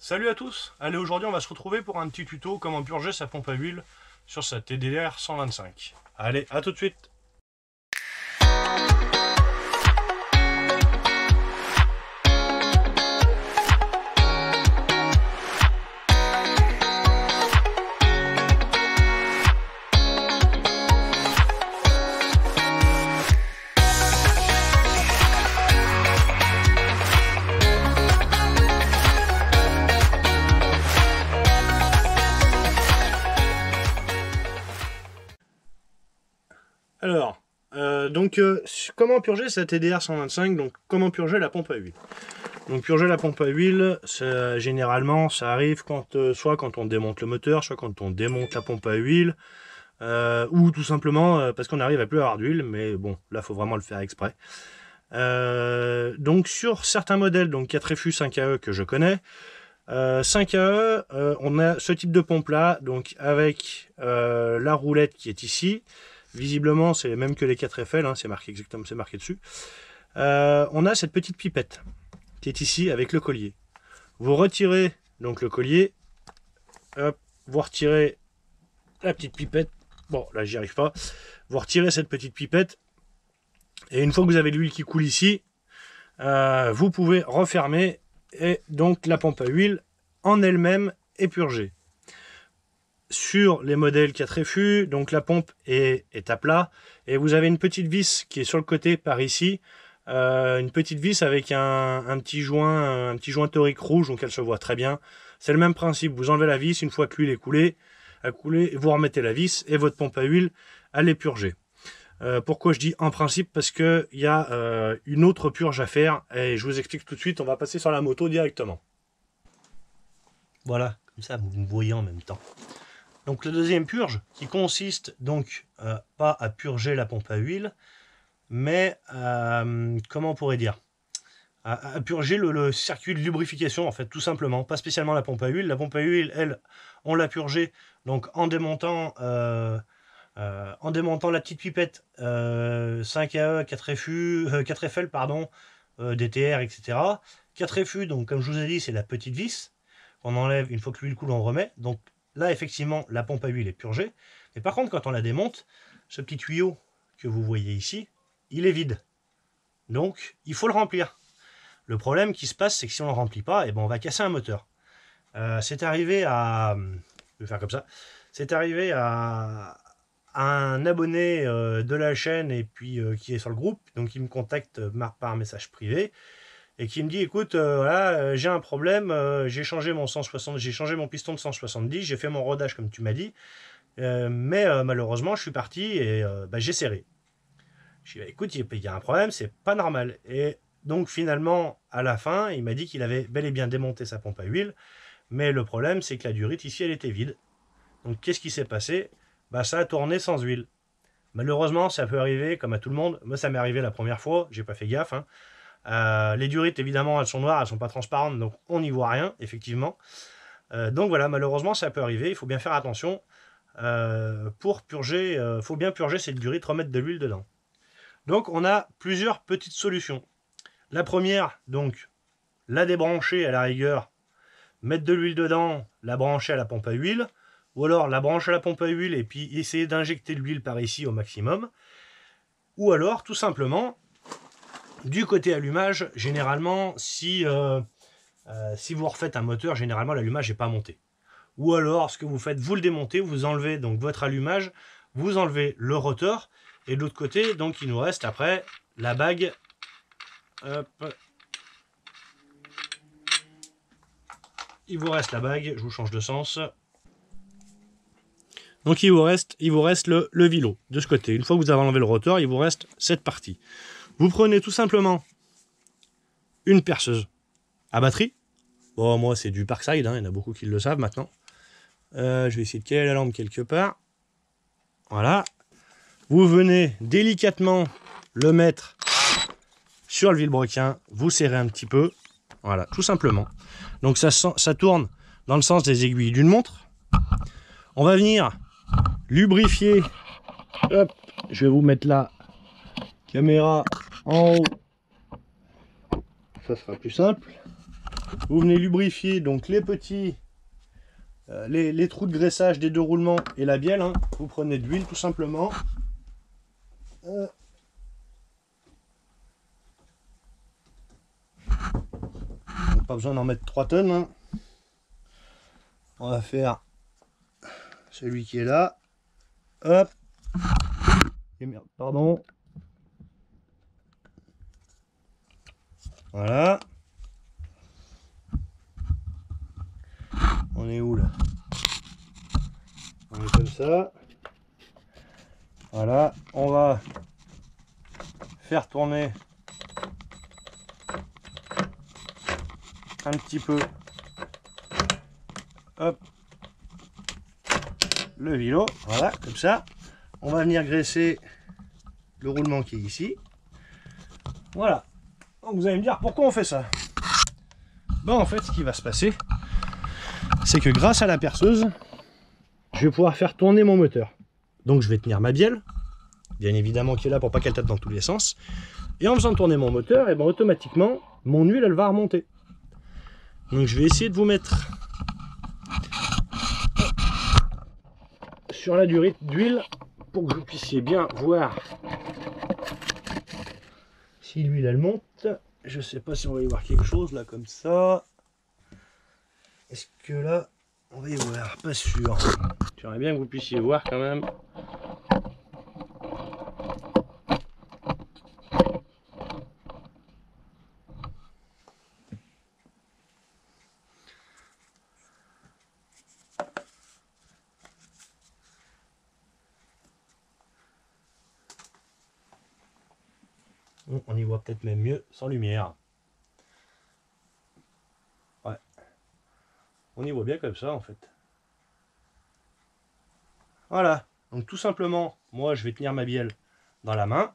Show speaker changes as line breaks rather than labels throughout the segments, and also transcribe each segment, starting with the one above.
Salut à tous. Allez, aujourd'hui on va se retrouver pour un petit tuto comment purger sa pompe à huile sur sa TDR 125. Allez, à tout de suite. Alors, comment purger sa TDR 125, donc comment purger la pompe à huile. Donc purger la pompe à huile, généralement ça arrive soit quand on démonte le moteur, soit quand on démonte la pompe à huile, ou tout simplement parce qu'on arrive à plus avoir d'huile, mais bon, là il faut vraiment le faire exprès. Donc sur certains modèles, donc 4FU 5AE que je connais, 5AE, on a ce type de pompe là, donc avec la roulette qui est ici. Visiblement, c'est même que les 4FL, hein, c'est marqué exactement, c'est marqué dessus. On a cette petite pipette qui est ici avec le collier. Vous retirez donc le collier, hop, vous retirez la petite pipette. Bon, là, j'y arrive pas. Vous retirez cette petite pipette et une fois que vous avez l'huile qui coule ici, vous pouvez refermer et donc la pompe à huile en elle-même est purgée. Sur les modèles 4FU, donc la pompe est à plat et vous avez une petite vis qui est sur le côté par ici, une petite vis avec un petit joint torique rouge, donc elle se voit très bien. C'est le même principe, vous enlevez la vis, une fois que l'huile est coulée, vous remettez la vis et votre pompe à huile elle est purgée. Pourquoi je dis en principe? Parce qu'il y a une autre purge à faire et je vous explique tout de suite. On va passer sur la moto directement. Voilà, comme ça vous me voyez en même temps. Donc la deuxième purge qui consiste donc pas à purger la pompe à huile, mais comment on pourrait dire, à purger le circuit de lubrification en fait, tout simplement, pas spécialement la pompe à huile. La pompe à huile, elle, on l'a purgée donc en démontant la petite pipette 5AE, 4FU, 4FL pardon, DTR, etc. 4FU, donc comme je vous ai dit, c'est la petite vis qu'on enlève une fois que l'huile coule, on remet. Donc là, effectivement, la pompe à huile est purgée. Mais par contre, quand on la démonte, ce petit tuyau que vous voyez ici, il est vide. Donc, il faut le remplir. Le problème qui se passe, c'est que si on ne le remplit pas, eh ben, on va casser un moteur. C'est arrivé à... Je vais faire comme ça. C'est arrivé à un abonné de la chaîne et puis qui est sur le groupe. Donc, il me contacte par message privé. Et qui me dit, écoute, voilà, j'ai un problème, j'ai changé mon piston de 170, j'ai fait mon rodage comme tu m'as dit, mais malheureusement, je suis parti et j'ai serré. Je dis, bah, écoute, il y a un problème, c'est pas normal. Et donc finalement, à la fin, il m'a dit qu'il avait bel et bien démonté sa pompe à huile, mais le problème, c'est que la durite ici, elle était vide. Donc qu'est-ce qui s'est passé? Bah, ça a tourné sans huile. Malheureusement, ça peut arriver, comme à tout le monde. Moi, ça m'est arrivé la première fois, j'ai pas fait gaffe, hein. Les durites, évidemment, elles sont noires, elles sont pas transparentes, donc on n'y voit rien, effectivement. Donc voilà, malheureusement, ça peut arriver. Il faut bien faire attention. Pour purger, faut bien purger cette durite, remettre de l'huile dedans. Donc on a plusieurs petites solutions. La première, donc, la débrancher à la rigueur, mettre de l'huile dedans, la brancher à la pompe à huile, ou alors la brancher à la pompe à huile et puis essayer d'injecter l'huile par ici au maximum. Ou alors, tout simplement, du côté allumage, généralement, si vous refaites un moteur, généralement l'allumage n'est pas monté. Ou alors, ce que vous faites, vous le démontez, vous enlevez donc votre allumage, vous enlevez le rotor, et de l'autre côté, donc il nous reste après la bague. Hop. Il vous reste la bague, je vous change de sens. Donc il vous reste le vilo de ce côté. Une fois que vous avez enlevé le rotor, il vous reste cette partie. Vous prenez tout simplement une perceuse à batterie. Bon, moi, c'est du Parkside, hein, il y en a beaucoup qui le savent maintenant. Je vais essayer de caler la lampe quelque part. Voilà. Vous venez délicatement le mettre sur le vilebrequin. Vous serrez un petit peu. Voilà, tout simplement. Donc, ça tourne dans le sens des aiguilles d'une montre. On va venir lubrifier. Hop, je vais vous mettre la caméra en haut, ça sera plus simple. vous venez lubrifier donc les petits les trous de graissage des deux roulements et la bielle, hein. Vous prenez de l'huile tout simplement. Donc, pas besoin d'en mettre 3 tonnes, hein. On va faire celui qui est là. Hop. Et merde, pardon. Voilà. On est où là? On est comme ça. Voilà. On va faire tourner un petit peu. Hop. Le vilo. Voilà, comme ça. On va venir graisser le roulement qui est ici. Voilà. Donc vous allez me dire pourquoi on fait ça. Ben en fait, ce qui va se passer, c'est que grâce à la perceuse, je vais pouvoir faire tourner mon moteur. Donc je vais tenir ma bielle, bien évidemment qui est là pour pas qu'elle tape dans tous les sens. Et en faisant tourner mon moteur, et ben automatiquement, mon huile elle va remonter. Donc je vais essayer de vous mettre sur la durée d'huile pour que vous puissiez bien voir si l'huile elle monte. Je sais pas si on va y voir quelque chose là comme ça. Est-ce que là on va y voir? Pas sûr. J'aimerais bien que vous puissiez voir quand même. On y voit peut-être même mieux sans lumière. Ouais. On y voit bien comme ça en fait. Voilà. Donc tout simplement, moi je vais tenir ma bielle dans la main.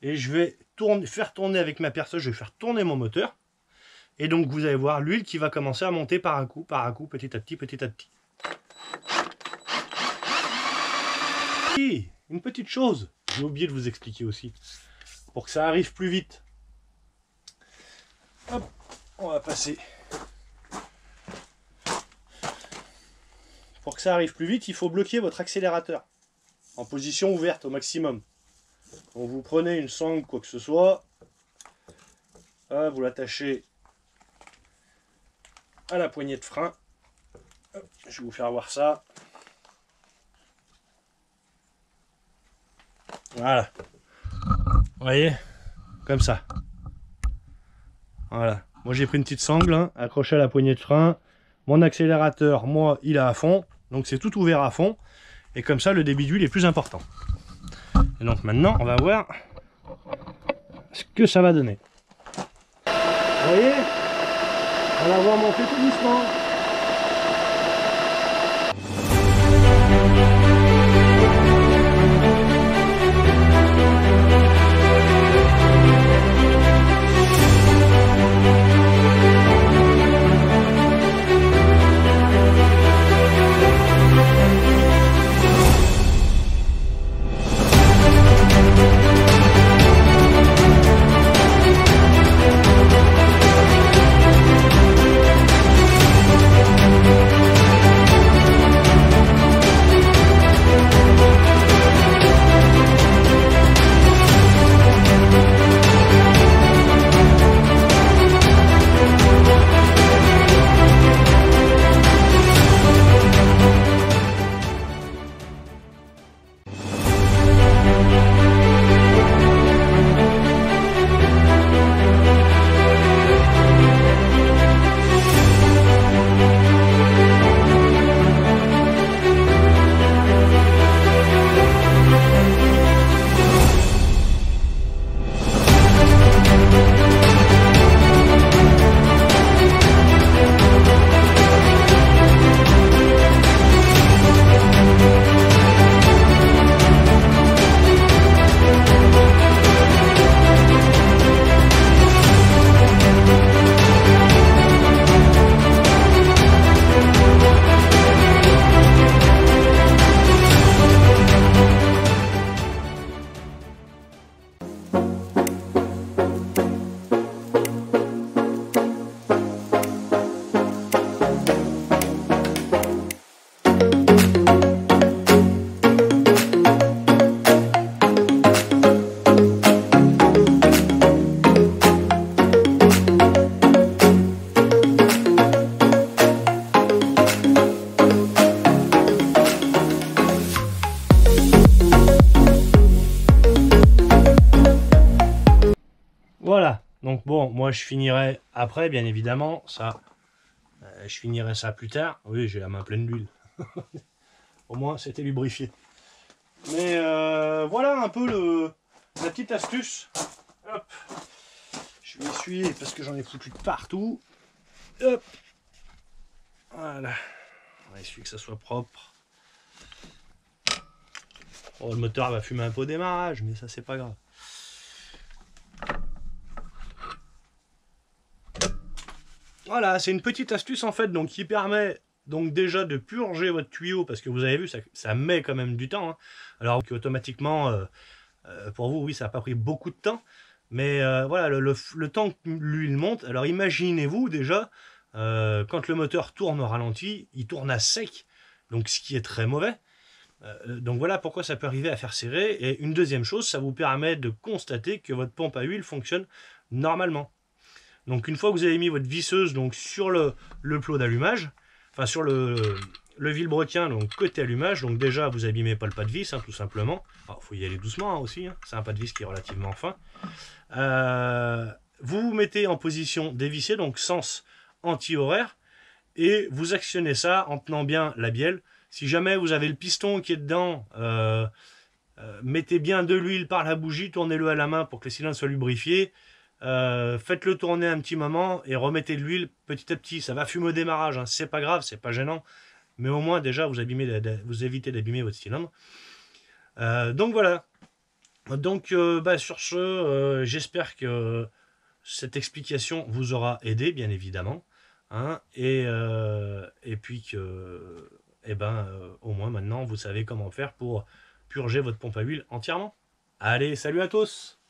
Et je vais faire tourner avec ma perceuse, je vais faire tourner mon moteur. Et donc vous allez voir l'huile qui va commencer à monter par un coup, petit à petit, petit à petit. Et une petite chose, j'ai oublié de vous expliquer aussi. Pour que ça arrive plus vite. Hop, on va passer. Pour que ça arrive plus vite, il faut bloquer votre accélérateur en position ouverte au maximum. Donc vous prenez une sangle, quoi que ce soit, vous l'attachez à la poignée de frein. Hop, je vais vous faire voir ça. Voilà. Vous voyez, comme ça. Voilà. Moi j'ai pris une petite sangle, hein, accrochée à la poignée de frein. Mon accélérateur, moi, il est à fond. Donc c'est tout ouvert à fond. Et comme ça, le débit d'huile est plus important. Et donc maintenant, on va voir ce que ça va donner. Vous voyez, on va voir monter tout doucement. je finirai après, bien évidemment. Ça, je finirai ça plus tard. Oui, j'ai la main pleine d'huile. Au moins, c'était lubrifié. Mais voilà un peu la petite astuce. Hop. Je vais essuyer parce que j'en ai foutu de partout. Hop. Voilà. On va essuyer que ça soit propre. Oh, le moteur va fumer un peu au démarrage, mais ça, c'est pas grave. Voilà, c'est une petite astuce en fait, donc qui permet donc déjà de purger votre tuyau, parce que vous avez vu, ça met quand même du temps. Hein. Alors qu'automatiquement, pour vous, oui, ça n'a pas pris beaucoup de temps, mais voilà, le temps que l'huile monte, alors imaginez-vous déjà, quand le moteur tourne au ralenti, il tourne à sec, donc ce qui est très mauvais. Donc voilà pourquoi ça peut arriver à faire serrer. Et une deuxième chose, ça vous permet de constater que votre pompe à huile fonctionne normalement. Donc une fois que vous avez mis votre visseuse donc sur le plot d'allumage, enfin sur le vilebrequin, donc côté allumage, donc déjà vous abîmez pas le pas de vis, hein, tout simplement. Il faut y aller doucement hein, aussi, hein. C'est un pas de vis qui est relativement fin. Vous vous mettez en position dévissée, donc sens anti-horaire, et vous actionnez ça en tenant bien la bielle. Si jamais vous avez le piston qui est dedans, mettez bien de l'huile par la bougie, tournez-le à la main pour que les cylindres soient lubrifiés. Faites-le tourner un petit moment et remettez de l'huile petit à petit. Ça va fumer au démarrage, hein. C'est pas grave, c'est pas gênant, mais au moins déjà vous évitez d'abîmer votre cylindre. Donc voilà. Donc sur ce, j'espère que cette explication vous aura aidé, bien évidemment, hein, et puis que, au moins maintenant vous savez comment faire pour purger votre pompe à huile entièrement. Allez, salut à tous!